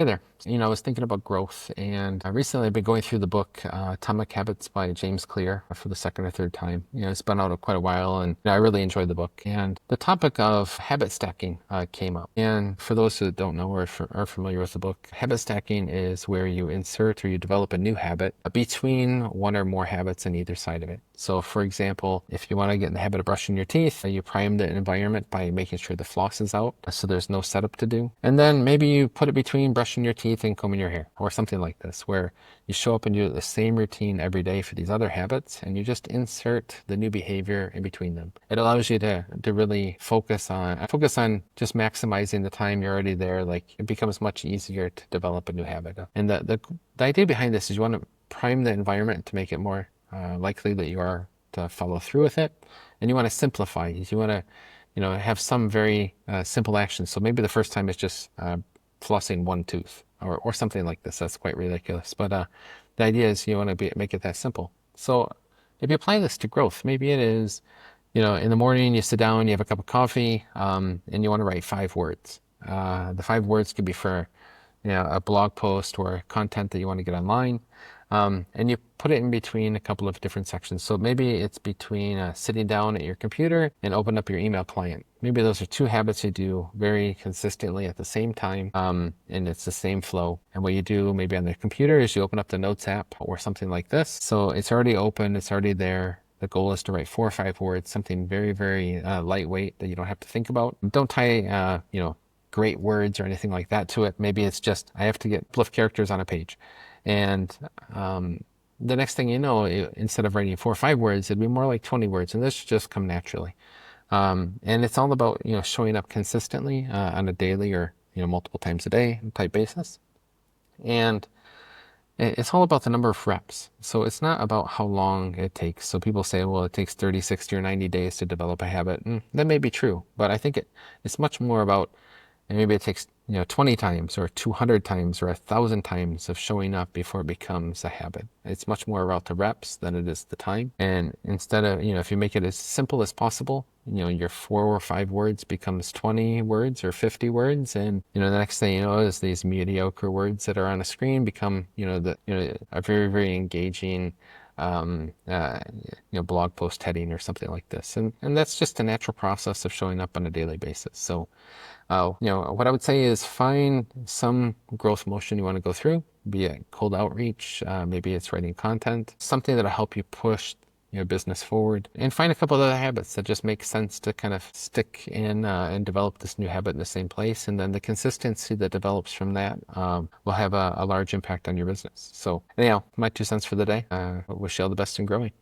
Hey there. I was thinking about growth, and recently I've been going through the book Atomic Habits by James Clear for the second or third time. It's been out quite a while, and I really enjoyed the book. And the topic of habit stacking came up. And for those who don't know or are familiar with the book, habit stacking is where you insert or you develop a new habit between one or more habits on either side of it. So, for example, if you want to get in the habit of brushing your teeth, you prime the environment by making sure the floss is out so there's no setup to do. And then maybe you put it between brushing your teeth and combing your hair or something like this, where you show up and do the same routine every day for these other habits and you just insert the new behavior in between them. It allows you to really focus on just maximizing the time you're already there. Like it becomes much easier to develop a new habit. And the idea behind this is you want to prime the environment to make it more likely that you are to follow through with it. And you want to simplify it. You want to, have some very simple actions. So maybe the first time is just flossing one tooth or something like this. That's quite ridiculous. But the idea is you want to make it that simple. So if you apply this to growth, maybe it is, in the morning you sit down, you have a cup of coffee, and you want to write 5 words. The 5 words could be for, a blog post or content that you want to get online. And you put it in between a couple of different sections. So maybe it's between sitting down at your computer and open up your email client. Maybe those are 2 habits you do very consistently at the same time, and it's the same flow. And what you do maybe on the computer is you open up the Notes app or something like this. So it's already open, it's already there. The goal is to write 4 or 5 words, something very, very lightweight that you don't have to think about. Don't tie, great words or anything like that to it. Maybe it's just, I have to get a couple of characters on a page. And the next thing you know, instead of writing 4 or 5 words, it'd be more like 20 words, and this should just come naturally. And it's all about, showing up consistently on a daily or, multiple times a day type basis. And it's all about the number of reps. So it's not about how long it takes. So people say, well, it takes 30, 60, or 90 days to develop a habit. And that may be true, but I think it's much more about, and maybe it takes 20 times or 200 times or 1,000 times of showing up before it becomes a habit. It's much more about the reps than it is the time. And instead of, if you make it as simple as possible, your 4 or 5 words becomes 20 words or 50 words. And, the next thing you know is these mediocre words that are on a screen become, a very, very engaging blog post heading or something like this. And that's just a natural process of showing up on a daily basis. So, what I would say is find some growth motion you want to go through, be it cold outreach, maybe it's writing content, something that'll help you push your business forward, and find a couple of other habits that just make sense to kind of stick in and develop this new habit in the same place. And then the consistency that develops from that will have a large impact on your business. So anyhow, my 2 cents for the day. Wish you all the best in growing.